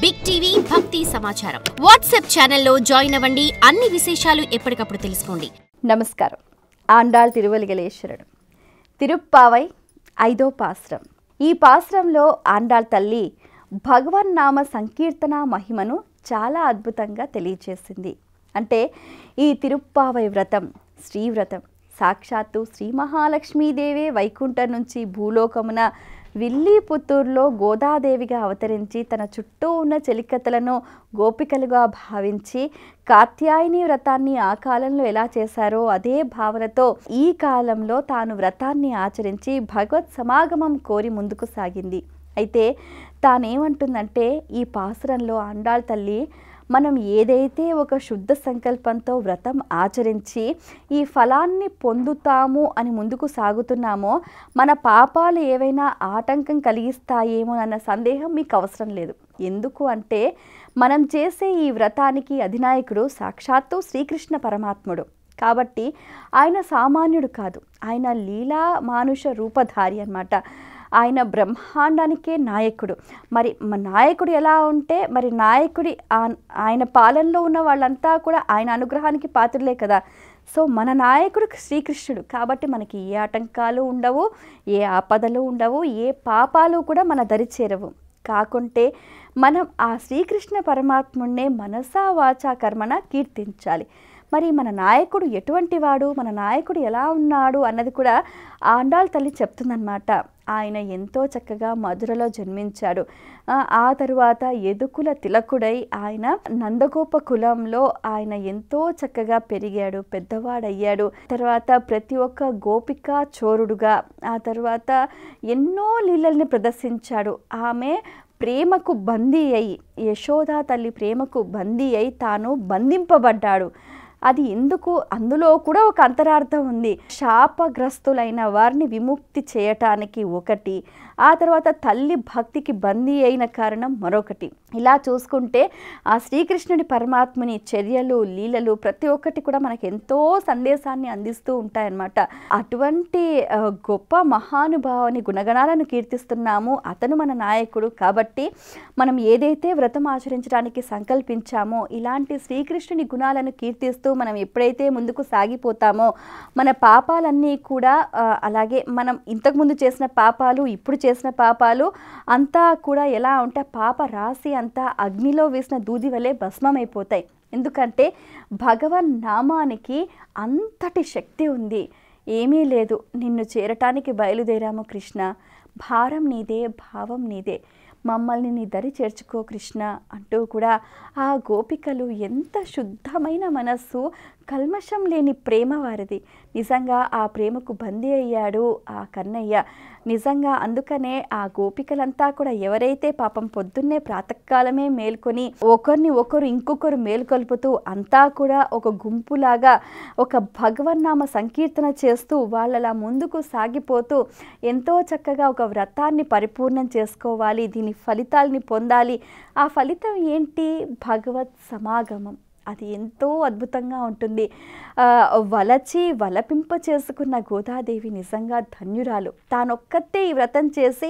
Big TV భక్తి సమాచారం WhatsApp ఛానల్లో జాయిన్ అవ్వండి. అన్ని విశేషాలు ఎప్పటికప్పుడు తెలుసుకోండి. నమస్కారం. ఆండాళ్ తిరువలిగలేశ్వరుడు తిరుప్పావై 5వ పాశ్రం. ఈ పాశ్రంలో ఆండాళ్ తల్లి భగవన్ నామ సంకీర్తన మహిమను చాలా అద్భుతంగా తెలియజేసింది. అంటే ఈ తిరుప్పావై వ్రతం శ్రీవ్రతం సాక్షాత్తు శ్రీ మహాలక్ష్మీదేవే వైకుంఠం నుంచి భూలోకమున విల్లీపుత్తూరులో గోదాదేవిగా అవతరించి తన చుట్టూ ఉన్న చెలికత్తలను గోపికలుగా భావించి కాత్యాయని వ్రతాన్ని ఆ కాలంలో ఎలా చేశారో అదే భావనతో ఈ కాలంలో తాను వ్రతాన్ని ఆచరించి భగవత్ సమాగమం కోరి ముందుకు సాగింది. అయితే తానేమంటుందంటే ఈ పాసురంలో ఆండాళ్ తల్లి మనం ఏదైతే ఒక శుద్ధ సంకల్పంతో వ్రతం ఆచరించి ఈ ఫలాన్ని పొందుతాము అని ముందుకు సాగుతున్నామో మన పాపాలు ఏవైనా ఆటంకం కలిగిస్తాయేమో అన్న సందేహం మీకు అవసరం లేదు. ఎందుకు అంటే మనం చేసే ఈ వ్రతానికి అధినాయకుడు సాక్షాత్తు శ్రీకృష్ణ పరమాత్ముడు కాబట్టి ఆయన సామాన్యుడు కాదు. ఆయన లీలా మానుష రూపధారి అన్నమాట. ఆయన బ్రహ్మాండానికే నాయకుడు. మరి నాయకుడు ఎలా ఉంటే మరి నాయకుడి ఆయన పాలనలో ఉన్న వాళ్ళంతా కూడా ఆయన అనుగ్రహానికి పాత్రలే కదా. సో మన నాయకుడు శ్రీకృష్ణుడు కాబట్టి మనకి ఏ ఆటంకాలు ఉండవు, ఏ ఆపదలు ఉండవు, ఏ పాపాలు కూడా మన దరి చేరవు. కాకుంటే మనం ఆ శ్రీకృష్ణ పరమాత్ముడినే మనసా వాచా కర్మణ కీర్తించాలి. మరి మన నాయకుడు ఎటువంటి వాడు, మన నాయకుడు ఎలా ఉన్నాడు అన్నది కూడా ఆండాళ్ తల్లి చెప్తుందన్నమాట. ఆయన ఎంతో చక్కగా మధురలో జన్మించాడు. ఆ తరువాత యదుకుల తిలకుడై ఆయన నందగోప కులంలో ఆయన ఎంతో చక్కగా పెరిగాడు, పెద్దవాడయ్యాడు. తర్వాత ప్రతి ఒక్క గోపికా చోరుడుగా ఆ తర్వాత ఎన్నో లీలల్ని ప్రదర్శించాడు. ఆమె ప్రేమకు బందీ అయి యశోదా తల్లి ప్రేమకు బందీ అయి తాను బంధింపబడ్డాడు. అది ఎందుకు? అందులో కూడా ఒక అంతరార్థం ఉంది. శాపగ్రస్తులైన వారిని విముక్తి చేయటానికి ఒకటి, ఆ తర్వాత తల్లి భక్తికి బందీ అయిన కారణం మరొకటి. ఇలా చూసుకుంటే ఆ శ్రీకృష్ణుడి పరమాత్మని చర్యలు లీలలు ప్రతి ఒక్కటి కూడా మనకు ఎంతో సందేశాన్ని అందిస్తూ ఉంటాయన్నమాట. అటువంటి గొప్ప మహానుభావుని గుణగణాలను కీర్తిస్తున్నాము. అతను మన నాయకుడు కాబట్టి మనం ఏదైతే వ్రతం ఆచరించడానికి సంకల్పించామో ఇలాంటి శ్రీకృష్ణుని గుణాలను కీర్తిస్తూ మనం ఎప్పుడైతే ముందుకు సాగిపోతామో మన పాపాలన్నీ కూడా అలాగే మనం ఇంతకుముందు చేసిన పాపాలు ఇప్పుడు చేసిన పాపాలు అంతా కూడా ఎలా ఉంటే పాప రాశి అంతా అగ్నిలో వేసిన దూది వలె భస్మమైపోతాయి. ఎందుకంటే భగవన్ నామానికి అంతటి శక్తి ఉంది. ఏమీ లేదు, నిన్ను చేరటానికి బయలుదేరాము కృష్ణ, భారం నీదే భావం నీదే, మమ్మల్ని నీ దరి చేర్చుకో కృష్ణ అంటూ కూడా ఆ గోపికలు ఎంత శుద్ధమైన మనస్సు, కల్మషం లేని ప్రేమ వారిది. నిజంగా ఆ ప్రేమకు బందీ అయ్యాడు ఆ కన్నయ్య. నిజంగా అందుకనే ఆ గోపికలంతా కూడా ఎవరైతే పాపం పొద్దున్నే ప్రాతకాలమే మేల్కొని ఒకరు ఇంకొకరు మేల్కొల్పుతూ అంతా కూడా ఒక గుంపులాగా ఒక భగవన్నామ సంకీర్తన చేస్తూ వాళ్ళలా ముందుకు సాగిపోతూ ఎంతో చక్కగా ఒక వ్రతాన్ని పరిపూర్ణం చేసుకోవాలి, దీని ఫలితాలని పొందాలి. ఆ ఫలితం ఏంటి? భగవత్ సమాగమం. అది ఎంతో అద్భుతంగా ఉంటుంది. వలపింప చేసుకున్న గోదాదేవి నిజంగా ధన్యురాలు. తానొక్కతే ఈ వ్రతం చేసి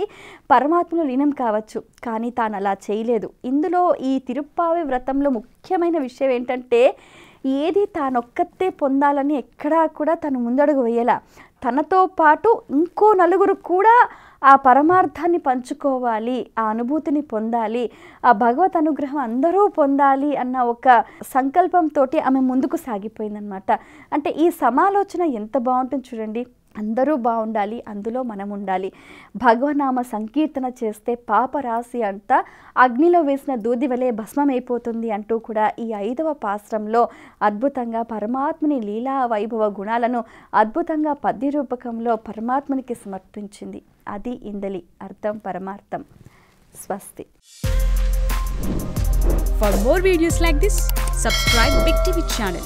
పరమాత్మలో లీనం కావచ్చు, కానీ తాను అలా చేయలేదు. ఇందులో ఈ తిరుప్పావై వ్రతంలో ముఖ్యమైన విషయం ఏంటంటే ఏది తానొక్కతే పొందాలని ఎక్కడా కూడా తను ముందడుగు వేయాల. తనతో పాటు ఇంకో నలుగురు కూడా ఆ పరమార్థాన్ని పంచుకోవాలి, ఆ అనుభూతిని పొందాలి, ఆ భగవత్ అనుగ్రహం అందరూ పొందాలి అన్న ఒక సంకల్పంతో ఆమె ముందుకు సాగిపోయిందనమాట. అంటే ఈ సమాలోచన ఎంత బాగుంటుంది చూడండి. అందరూ బాగుండాలి, అందులో మనం ఉండాలి. భగవనామ సంకీర్తన చేస్తే పాపరాశి అంతా అగ్నిలో వేసిన దూది వలె భస్మమైపోతుంది అంటూ కూడా ఈ 5వ పాశ్రంలో అద్భుతంగా పరమాత్మని లీలా వైభవ గుణాలను అద్భుతంగా పద్య రూపకంలో పరమాత్మనికి సమర్పించింది. అది ఇందలి అర్థం పరమార్థం. స్వస్తి. For more videos like this, subscribe Big TV channel.